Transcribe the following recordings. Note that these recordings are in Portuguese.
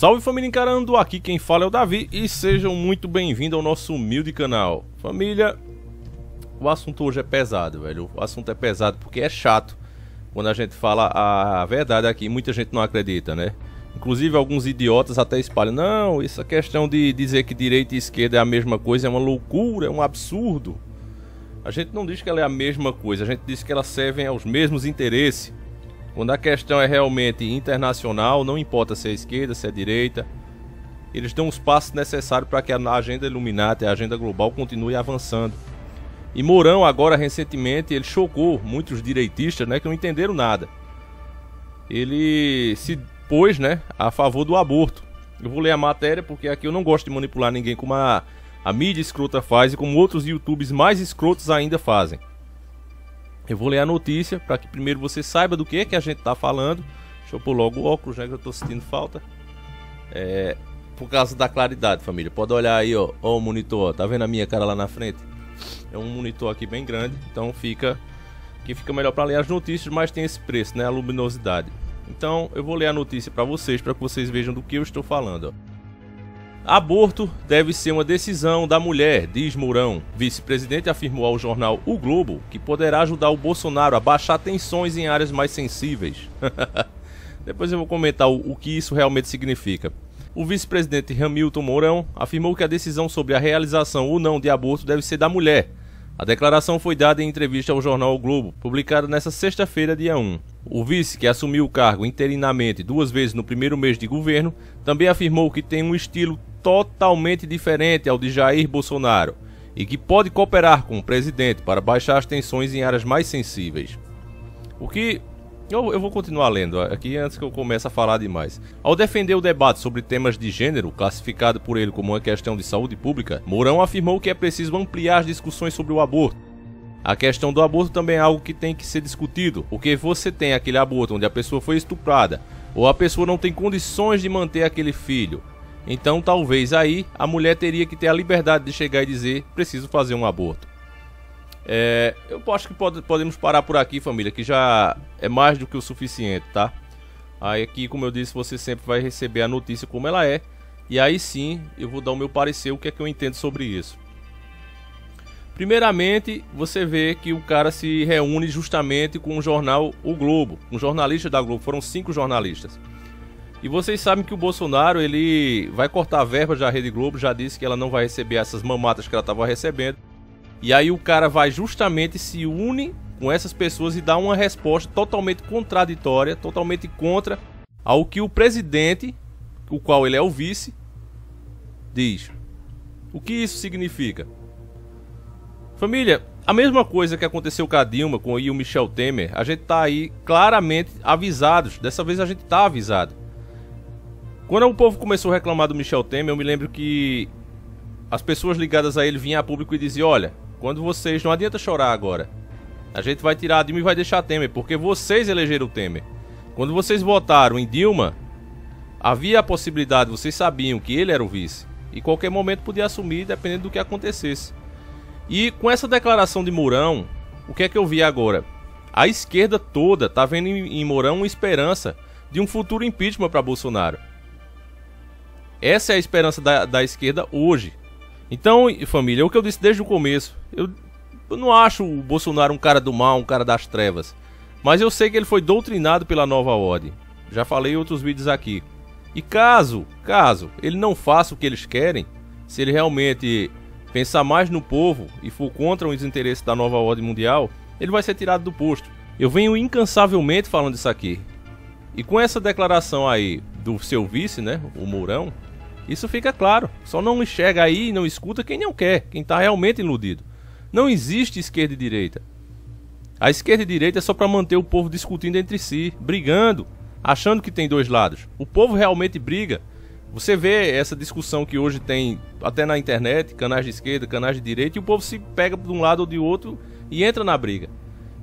Salve família encarando, aqui quem fala é o Davi e sejam muito bem-vindos ao nosso humilde canal. Família, o assunto hoje é pesado, velho. O assunto é pesado porque é chato quando a gente fala a verdade aqui. Muita gente não acredita, né? Inclusive alguns idiotas até espalham: não, essa questão de dizer que direita e esquerda é a mesma coisa é uma loucura, é um absurdo. A gente não diz que ela é a mesma coisa, a gente diz que elas servem aos mesmos interesses. Quando a questão é realmente internacional, não importa se é esquerda, se é direita, eles dão os passos necessários para que a agenda Illuminati, a agenda global, continue avançando. E Mourão, agora recentemente, ele chocou muitos direitistas, né, que não entenderam nada. Ele se pôs, né, a favor do aborto. Eu vou ler a matéria porque aqui eu não gosto de manipular ninguém como a mídia escrota faz e como outros YouTubes mais escrotos ainda fazem. Eu vou ler a notícia para que primeiro você saiba do que é que a gente está falando. Deixa eu pôr logo o óculos, né, que eu estou sentindo falta. Por causa da claridade, família. Pode olhar aí, ó o monitor, ó. Tá vendo a minha cara lá na frente? É um monitor aqui bem grande, então fica melhor para ler as notícias, mas tem esse preço, né, a luminosidade. Então eu vou ler a notícia para que vocês vejam do que eu estou falando, ó. Aborto deve ser uma decisão da mulher, diz Mourão. Vice-presidente afirmou ao jornal O Globo que poderá ajudar o Bolsonaro a baixar tensões em áreas mais sensíveis. Depois eu vou comentar o que isso realmente significa. O vice-presidente Hamilton Mourão afirmou que a decisão sobre a realização ou não de aborto deve ser da mulher. A declaração foi dada em entrevista ao jornal O Globo, publicada nesta sexta-feira, dia 1. O vice, que assumiu o cargo interinamente 2 vezes no primeiro mês de governo, também afirmou que tem um estilo totalmente diferente ao de Jair Bolsonaro e que pode cooperar com o presidente para baixar as tensões em áreas mais sensíveis. O que... Eu vou continuar lendo aqui antes que eu comece a falar demais. Ao defender o debate sobre temas de gênero, classificado por ele como uma questão de saúde pública, Mourão afirmou que é preciso ampliar as discussões sobre o aborto. A questão do aborto também é algo que tem que ser discutido, porque você tem aquele aborto onde a pessoa foi estuprada, ou a pessoa não tem condições de manter aquele filho. Então talvez aí a mulher teria que ter a liberdade de chegar e dizer: preciso fazer um aborto. Eu acho que podemos parar por aqui, família, que já é mais do que o suficiente, tá? Aí aqui, como eu disse, você sempre vai receber a notícia como ela é. E aí sim, eu vou dar o meu parecer, o que é que eu entendo sobre isso. Primeiramente, você vê que o cara se reúne justamente com o jornal O Globo, um jornalista da Globo, foram 5 jornalistas. E vocês sabem que o Bolsonaro, ele vai cortar a verba da Rede Globo, já disse que ela não vai receber essas mamatas que ela estava recebendo. E aí o cara vai justamente se une com essas pessoas e dá uma resposta totalmente contraditória, totalmente contra ao que o presidente, o qual ele é o vice, diz. O que isso significa? Família, a mesma coisa que aconteceu com a Dilma, com o Michel Temer, a gente tá aí claramente avisados. Dessa vez a gente tá avisado. Quando o povo começou a reclamar do Michel Temer, eu me lembro que as pessoas ligadas a ele vinham a público e diziam: olha, quando vocês, não adianta chorar agora, a gente vai tirar a Dilma e vai deixar Temer, porque vocês elegeram o Temer. Quando vocês votaram em Dilma, havia a possibilidade, vocês sabiam que ele era o vice, e qualquer momento podia assumir, dependendo do que acontecesse. E com essa declaração de Mourão, o que é que eu vi agora? A esquerda toda tá vendo em Mourão uma esperança de um futuro impeachment para Bolsonaro. Essa é a esperança da esquerda hoje. Então, família, é o que eu disse desde o começo. Eu não acho o Bolsonaro um cara do mal, um cara das trevas. Mas eu sei que ele foi doutrinado pela nova ordem. Já falei em outros vídeos aqui. E caso ele não faça o que eles querem, se ele realmente pensar mais no povo e for contra os interesses da nova ordem mundial, ele vai ser tirado do posto. Eu venho incansavelmente falando isso aqui. E com essa declaração aí do seu vice, né, o Mourão, isso fica claro. Só não enxerga aí e não escuta quem não quer, quem está realmente iludido. Não existe esquerda e direita. A esquerda e direita é só para manter o povo discutindo entre si, brigando, achando que tem dois lados. O povo realmente briga. Você vê essa discussão que hoje tem até na internet, canais de esquerda, canais de direita, e o povo se pega de um lado ou de outro e entra na briga.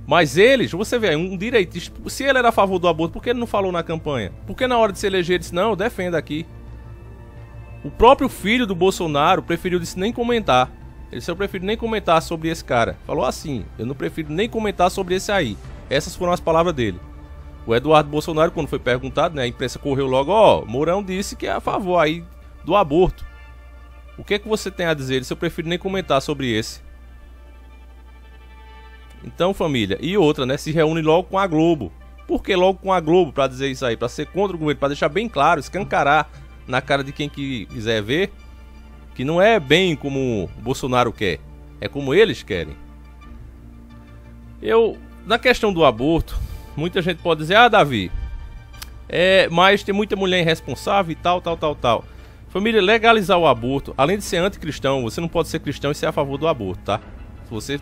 Mas eles, você vê, um direitista, se ele era a favor do aborto, por que ele não falou na campanha? Por que na hora de se eleger ele disse: não, eu defendo aqui? O próprio filho do Bolsonaro preferiu nem comentar. Ele disse: eu prefiro nem comentar sobre esse cara. Falou assim: eu não prefiro nem comentar sobre esse aí. Essas foram as palavras dele. O Eduardo Bolsonaro, quando foi perguntado, né, a imprensa correu logo, ó, Mourão disse que é a favor aí do aborto. O que é que você tem a dizer? Eu prefiro nem comentar sobre esse. Então, família, e outra, né, se reúne logo com a Globo. Por que logo com a Globo para dizer isso aí? Para ser contra o governo, para deixar bem claro, escancarar na cara de quem quiser ver, que não é bem como o Bolsonaro quer, é como eles querem. Na questão do aborto, muita gente pode dizer, Davi, mas tem muita mulher irresponsável e tal. Família, legalizar o aborto, além de ser anticristão, você não pode ser cristão e ser a favor do aborto, tá?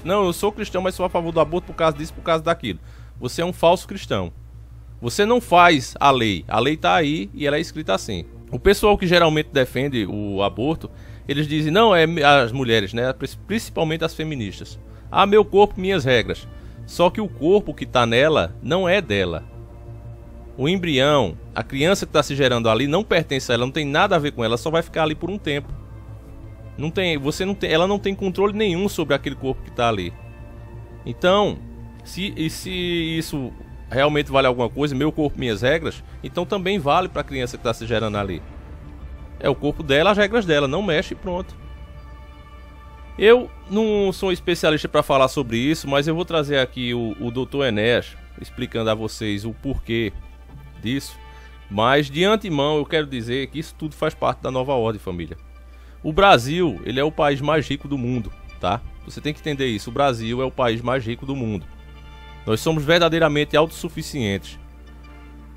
Não, eu sou cristão, mas sou a favor do aborto por causa disso, por causa daquilo. Você é um falso cristão. Você não faz a lei tá aí e ela é escrita assim. O pessoal que geralmente defende o aborto, eles dizem, não, as mulheres, né, principalmente as feministas. Meu corpo, minhas regras. Só que o corpo que tá nela não é dela. O embrião, a criança que está se gerando ali não pertence a ela, não tem nada a ver com ela, só vai ficar ali por um tempo. Ela não tem controle nenhum sobre aquele corpo que está ali. Então, se isso realmente vale alguma coisa, meu corpo, minhas regras, então também vale para a criança que está se gerando ali. É o corpo dela, as regras dela, não mexe e pronto. Eu não sou especialista para falar sobre isso, mas eu vou trazer aqui o Dr. Enéas explicando a vocês o porquê disso. Mas de antemão eu quero dizer que isso tudo faz parte da nova ordem, família. O Brasil, ele é o país mais rico do mundo, tá? Você tem que entender isso, o Brasil é o país mais rico do mundo. Nós somos verdadeiramente autossuficientes.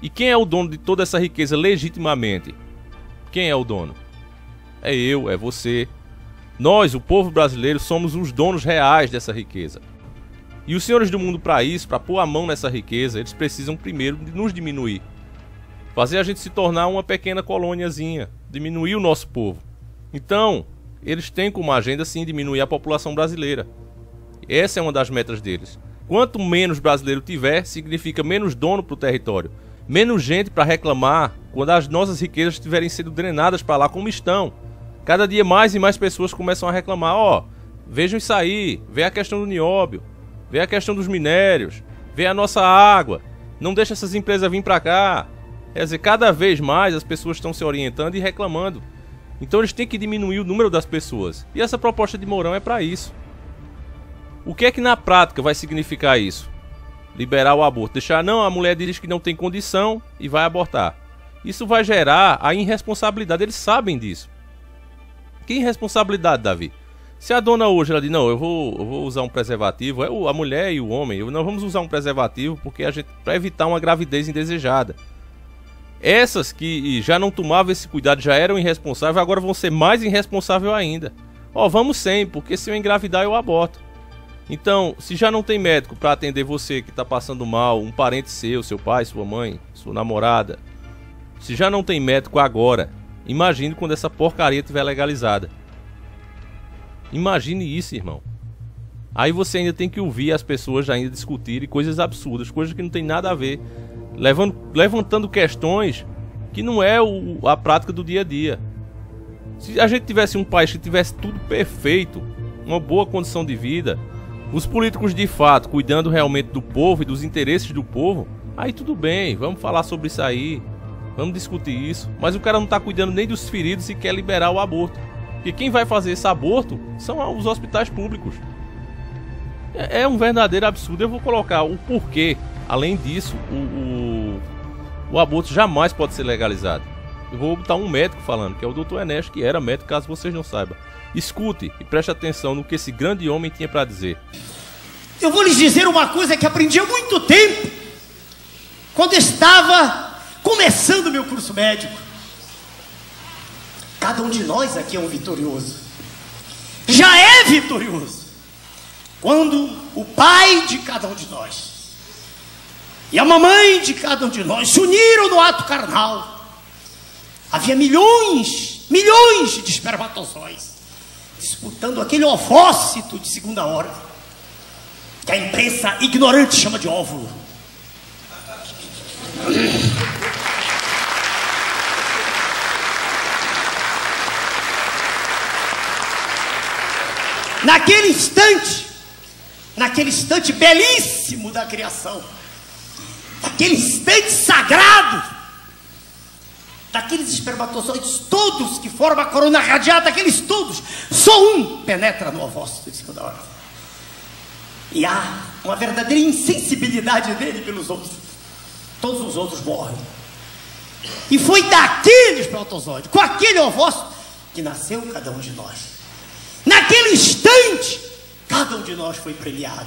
E quem é o dono de toda essa riqueza legitimamente? Quem é o dono? É eu, é você. Nós, o povo brasileiro, somos os donos reais dessa riqueza. E os senhores do mundo, para isso, para pôr a mão nessa riqueza, eles precisam primeiro de nos diminuir. Fazer a gente se tornar uma pequena colôniazinha, diminuir o nosso povo. Então, eles têm como agenda sim diminuir a população brasileira. Essa é uma das metas deles. Quanto menos brasileiro tiver, significa menos dono para o território. Menos gente para reclamar quando as nossas riquezas estiverem sendo drenadas para lá como estão. Cada dia mais e mais pessoas começam a reclamar. Vejam isso aí, vê a questão do nióbio, vê a questão dos minérios, vê a nossa água, não deixa essas empresas vir para cá. Quer dizer, cada vez mais as pessoas estão se orientando e reclamando. Então eles têm que diminuir o número das pessoas. E essa proposta de Mourão é para isso. O que é que na prática vai significar isso? Liberar o aborto. Deixar, não, a mulher diz que não tem condição e vai abortar. Isso vai gerar a irresponsabilidade. Eles sabem disso. Que irresponsabilidade, Davi? Se a dona hoje ela diz, não, eu vou usar um preservativo, a mulher e o homem, não vamos usar um preservativo porque para evitar uma gravidez indesejada. Essas que já não tomavam esse cuidado, já eram irresponsáveis, agora vão ser mais irresponsáveis ainda. Vamos sem, porque se eu engravidar eu aborto. Então, se já não tem médico para atender você que está passando mal, um parente seu pai, sua mãe, sua namorada, se já não tem médico agora, imagine quando essa porcaria estiver legalizada. Imagine isso, irmão. Aí você ainda tem que ouvir as pessoas ainda discutirem coisas absurdas, coisas que não tem nada a ver, levantando questões que não é a prática do dia a dia. Se a gente tivesse um país que tivesse tudo perfeito, uma boa condição de vida, os políticos de fato cuidando realmente do povo e dos interesses do povo, aí tudo bem, vamos falar sobre isso aí, vamos discutir isso. Mas o cara não está cuidando nem dos feridos e quer liberar o aborto. Porque quem vai fazer esse aborto são os hospitais públicos. É um verdadeiro absurdo. Eu vou colocar o porquê. Além disso, o aborto jamais pode ser legalizado. Eu vou botar um médico falando, que é o Dr. Enéas, que era médico, caso vocês não saibam. Escute e preste atenção no que esse grande homem tinha para dizer. Eu vou lhes dizer uma coisa que aprendi há muito tempo, quando estava começando meu curso médico. Cada um de nós aqui é um vitorioso. Já é vitorioso quando o pai de cada um de nós e a mamãe de cada um de nós se uniram no ato carnal. Havia milhões de espermatozoides disputando aquele ovócito de segunda ordem, que a imprensa ignorante chama de óvulo. Naquele instante belíssimo da criação, naquele instante sagrado, daqueles espermatozoides todos que formam a corona radiata, aqueles todos, só um penetra no ovócito de segunda ordem. E há uma verdadeira insensibilidade dele pelos outros. Todos os outros morrem. E foi daquele espermatozoide, com aquele ovócito, que nasceu cada um de nós. Naquele instante, cada um de nós foi premiado.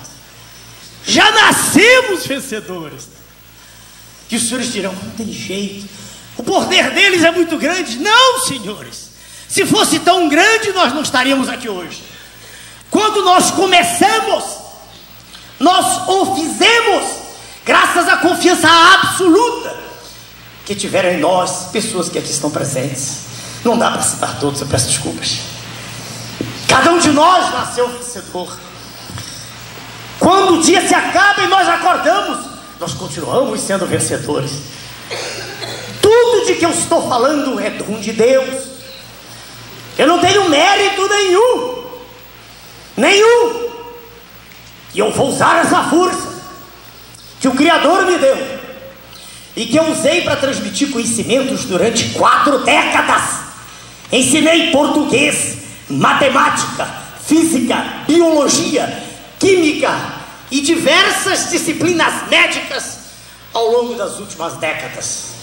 Já nascemos vencedores. Que os senhores dirão, não tem jeito, o poder deles é muito grande. Não, senhores, se fosse tão grande, nós não estaríamos aqui hoje. Quando nós começamos, nós o fizemos graças à confiança absoluta que tiveram em nós pessoas que aqui estão presentes. Não dá para citar todos, eu peço desculpas. Cada um de nós nasceu vencedor. Quando o dia se acaba e nós acordamos, nós continuamos sendo vencedores. Tudo de que eu estou falando é dom de Deus. Eu não tenho mérito nenhum. Nenhum. E eu vou usar essa força que o Criador me deu e que eu usei para transmitir conhecimentos durante 4 décadas. Ensinei português, matemática, física, biologia, química e diversas disciplinas médicas ao longo das últimas décadas.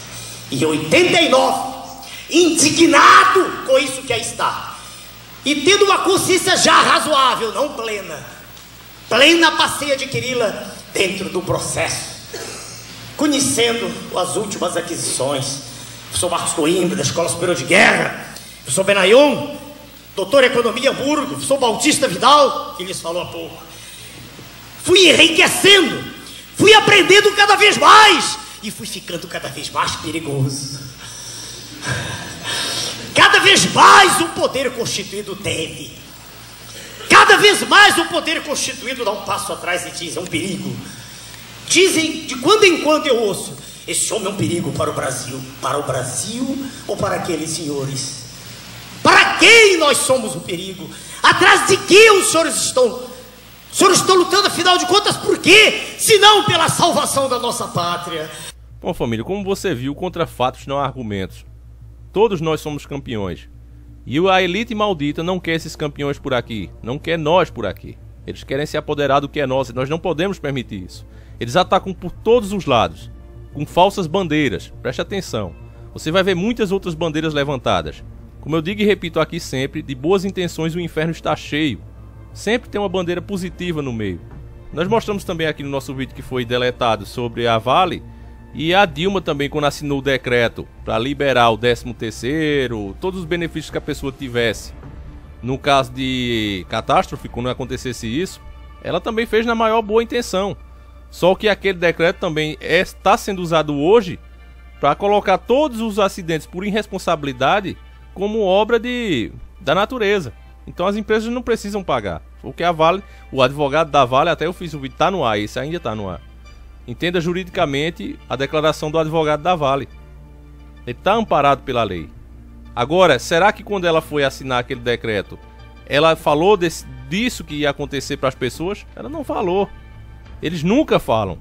E em 89, indignado com isso que aí está, e tendo uma consciência já razoável, não plena, passei a adquiri-la dentro do processo, conhecendo as últimas aquisições. Professor Marcos Coimbra, da Escola Superior de Guerra, professor Benayon, doutor em Economia Hamburgo, professor Bautista Vidal, que lhes falou há pouco. Fui enriquecendo, fui aprendendo cada vez mais e fui ficando cada vez mais perigoso. Cada vez mais o poder constituído teme. Cada vez mais o poder constituído dá um passo atrás e diz, é um perigo. Dizem, de quando em quando eu ouço, esse homem é um perigo para o Brasil. Para o Brasil ou para aqueles senhores? Para quem nós somos o perigo? Atrás de que os senhores estão? Os senhores estão lutando, afinal de contas, por quê? Se não pela salvação da nossa pátria. Bom, família, como você viu, contra fatos não há argumentos. Todos nós somos campeões. E a elite maldita não quer esses campeões por aqui. Não quer nós por aqui. Eles querem se apoderar do que é nosso e nós não podemos permitir isso. Eles atacam por todos os lados, com falsas bandeiras. Preste atenção. Você vai ver muitas outras bandeiras levantadas. Como eu digo e repito aqui sempre, de boas intenções o inferno está cheio. Sempre tem uma bandeira positiva no meio. Nós mostramos também aqui no nosso vídeo que foi deletado sobre a Vale. E a Dilma também, quando assinou o decreto para liberar o 13º, todos os benefícios que a pessoa tivesse. No caso de catástrofe, quando acontecesse isso, ela também fez na maior boa intenção. Só que aquele decreto também está sendo usado hoje para colocar todos os acidentes por irresponsabilidade como obra da natureza. Então as empresas não precisam pagar. Porque a Vale, o advogado da Vale, até eu fiz o vídeo, está no ar, esse ainda está no ar. Entenda juridicamente a declaração do advogado da Vale. Ele está amparado pela lei. Agora, será que quando ela foi assinar aquele decreto, ela falou disso que ia acontecer para as pessoas? Ela não falou. Eles nunca falam.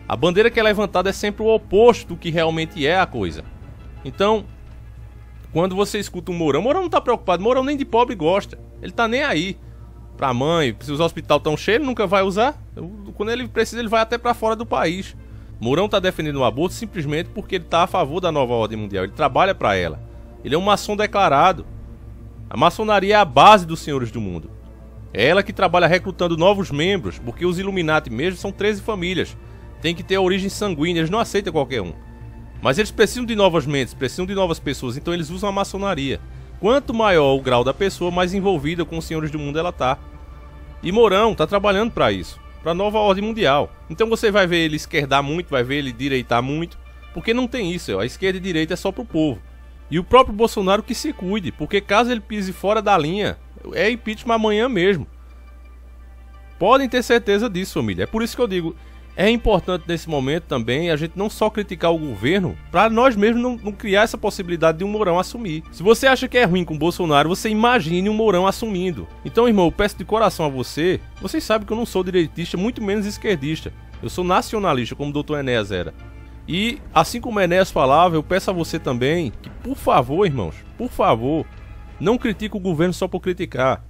A bandeira que é levantada é sempre o oposto do que realmente é a coisa. Então, quando você escuta o Mourão não está preocupado. Mourão nem de pobre gosta. Ele tá nem aí. Pra mãe, se os hospitais estão cheios, ele nunca vai usar. Quando ele precisa, ele vai até para fora do país. Mourão tá defendendo o aborto simplesmente porque ele tá a favor da nova ordem mundial. Ele trabalha para ela. Ele é um maçom declarado. A maçonaria é a base dos senhores do mundo. É ela que trabalha recrutando novos membros, porque os Illuminati mesmo são 13 famílias. Tem que ter a origem sanguínea, eles não aceitam qualquer um. Mas eles precisam de novas mentes, precisam de novas pessoas, então eles usam a maçonaria. Quanto maior o grau da pessoa, mais envolvida com os senhores do mundo ela tá. E Mourão tá trabalhando para isso, para a nova ordem mundial. Então você vai ver ele esquerdar muito, vai ver ele direitar muito, porque não tem isso, a esquerda e a direita é só pro povo. E o próprio Bolsonaro que se cuide, porque caso ele pise fora da linha, é impeachment amanhã mesmo. Podem ter certeza disso, família. É por isso que eu digo, é importante nesse momento também a gente não só criticar o governo, para nós mesmos não criar essa possibilidade de um Mourão assumir. Se você acha que é ruim com o Bolsonaro, você imagine um Mourão assumindo. Então, irmão, eu peço de coração a você, vocês sabem que eu não sou direitista, muito menos esquerdista. Eu sou nacionalista, como o doutor Enéas era. E, assim como o Enéas falava, eu peço a você também que, por favor, irmãos, por favor, não critique o governo só por criticar.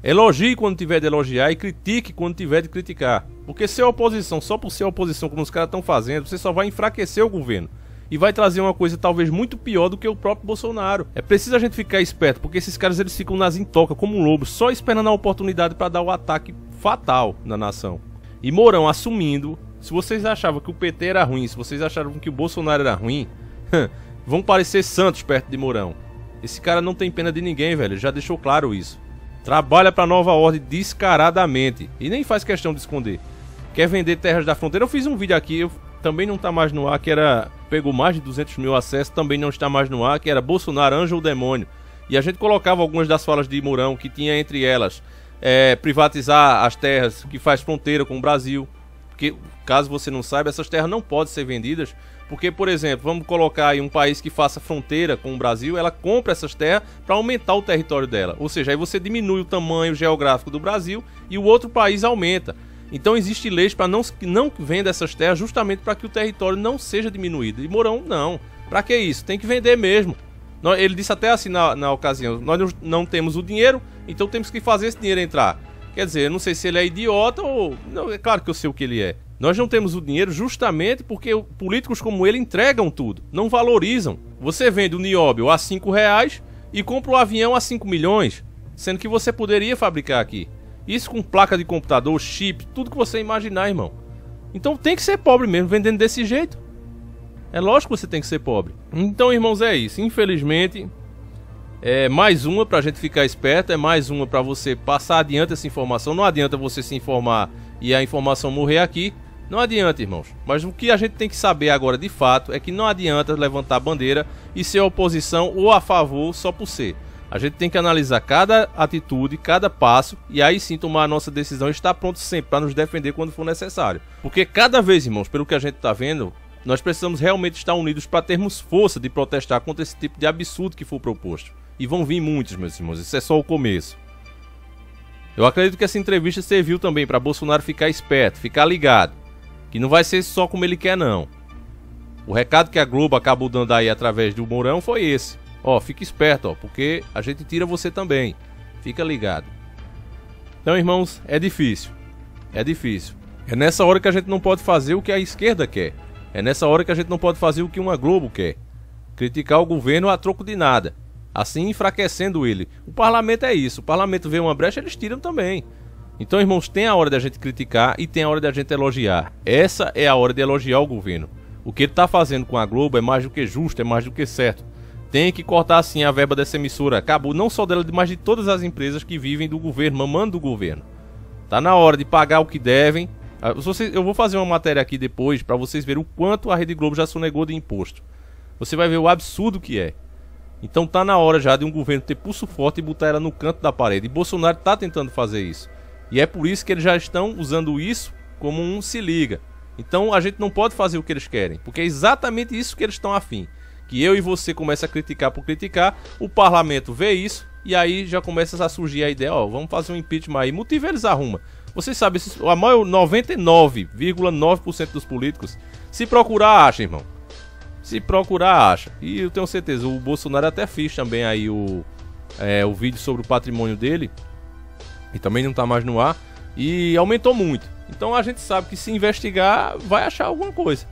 Elogie quando tiver de elogiar e critique quando tiver de criticar. Porque ser oposição, só por ser oposição como os caras estão fazendo, você só vai enfraquecer o governo. E vai trazer uma coisa talvez muito pior do que o próprio Bolsonaro. É preciso a gente ficar esperto, porque esses caras eles ficam nas intocas como um lobo, só esperando a oportunidade para dar o ataque fatal na nação. E Mourão assumindo, se vocês achavam que o PT era ruim, se vocês achavam que o Bolsonaro era ruim, vão parecer santos perto de Mourão. Esse cara não tem pena de ninguém, velho, já deixou claro isso. Trabalha pra nova ordem descaradamente e nem faz questão de esconder. Quer vender terras da fronteira? Eu fiz um vídeo aqui, também não tá mais no ar, que era... Pegou mais de 200 mil acessos, também não está mais no ar, que era Bolsonaro, anjo ou demônio. E a gente colocava algumas das falas de Mourão, que tinha entre elas privatizar as terras que faz fronteira com o Brasil. Porque, caso você não saiba, essas terras não podem ser vendidas. Porque, por exemplo, vamos colocar aí um país que faça fronteira com o Brasil, ela compra essas terras para aumentar o território dela. Ou seja, aí você diminui o tamanho geográfico do Brasil e o outro país aumenta. Então existem leis para não venda essas terras justamente para que o território não seja diminuído. E Mourão, não. Para que isso? Tem que vender mesmo. Ele disse até assim na ocasião, nós não temos o dinheiro, então temos que fazer esse dinheiro entrar. Quer dizer, eu não sei se ele é idiota ou... Não, é claro que eu sei o que ele é. Nós não temos o dinheiro justamente porque políticos como ele entregam tudo, não valorizam. Você vende o nióbio a R$5 e compra o avião a 5 milhões, sendo que você poderia fabricar aqui. Isso com placa de computador, chip, tudo que você imaginar, irmão. Então tem que ser pobre mesmo, vendendo desse jeito. É lógico que você tem que ser pobre. Então, irmãos, é isso. Infelizmente, é mais uma pra gente ficar esperto, é mais uma pra você passar adiante essa informação. Não adianta você se informar e a informação morrer aqui. Não adianta, irmãos. Mas o que a gente tem que saber agora de fato é que não adianta levantar a bandeira e ser oposição ou a favor só por ser. A gente tem que analisar cada atitude, cada passo e aí sim tomar a nossa decisão e estar pronto sempre para nos defender quando for necessário. Porque cada vez, irmãos, pelo que a gente está vendo, nós precisamos realmente estar unidos para termos força de protestar contra esse tipo de absurdo que for proposto. E vão vir muitos, meus irmãos, isso é só o começo. Eu acredito que essa entrevista serviu também para Bolsonaro ficar esperto, ficar ligado. Que não vai ser só como ele quer, não. O recado que a Globo acabou dando aí através do Mourão foi esse. Ó, fica esperto, ó, porque a gente tira você também. Fica ligado. Então, irmãos, é difícil. É difícil. É nessa hora que a gente não pode fazer o que a esquerda quer. É nessa hora que a gente não pode fazer o que uma Globo quer. Criticar o governo a troco de nada. Assim enfraquecendo ele. O parlamento é isso. O parlamento vê uma brecha, eles tiram também. Então, irmãos, tem a hora de a gente criticar e tem a hora de a gente elogiar. Essa é a hora de elogiar o governo. O que ele está fazendo com a Globo é mais do que justo, é mais do que certo. Tem que cortar sim a verba dessa emissora. Acabou, não só dela, mas de todas as empresas que vivem do governo, mamando do governo. Tá na hora de pagar o que devem. Eu vou fazer uma matéria aqui depois para vocês verem o quanto a Rede Globo já sonegou de imposto. Você vai ver o absurdo que é. Então tá na hora já de um governo ter pulso forte e botar ela no canto da parede. E Bolsonaro tá tentando fazer isso. E é por isso que eles já estão usando isso como um se liga. Então a gente não pode fazer o que eles querem, porque é exatamente isso que eles estão afim. Que eu e você comece a criticar por criticar, o parlamento vê isso e aí já começa a surgir a ideia, ó, vamos fazer um impeachment aí, motivo eles arrumam. Vocês sabem, a maior 99,9% dos políticos, se procurar acha, irmão. Se procurar acha. E eu tenho certeza, o Bolsonaro até fez também aí o vídeo sobre o patrimônio dele, e também não tá mais no ar, e aumentou muito. Então a gente sabe que se investigar vai achar alguma coisa.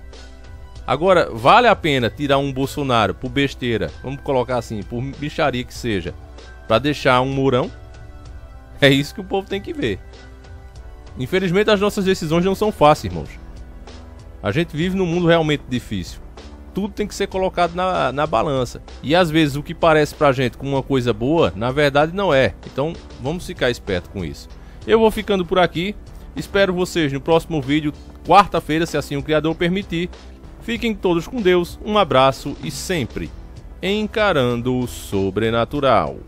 Agora, vale a pena tirar um Bolsonaro por besteira, vamos colocar assim, por bicharia que seja, pra deixar um Mourão? É isso que o povo tem que ver. Infelizmente as nossas decisões não são fáceis, irmãos. A gente vive num mundo realmente difícil. Tudo tem que ser colocado na balança. E às vezes o que parece pra gente como uma coisa boa, na verdade não é. Então vamos ficar esperto com isso. Eu vou ficando por aqui. Espero vocês no próximo vídeo, quarta-feira, se assim o Criador permitir. Fiquem todos com Deus, um abraço e sempre encarando o sobrenatural.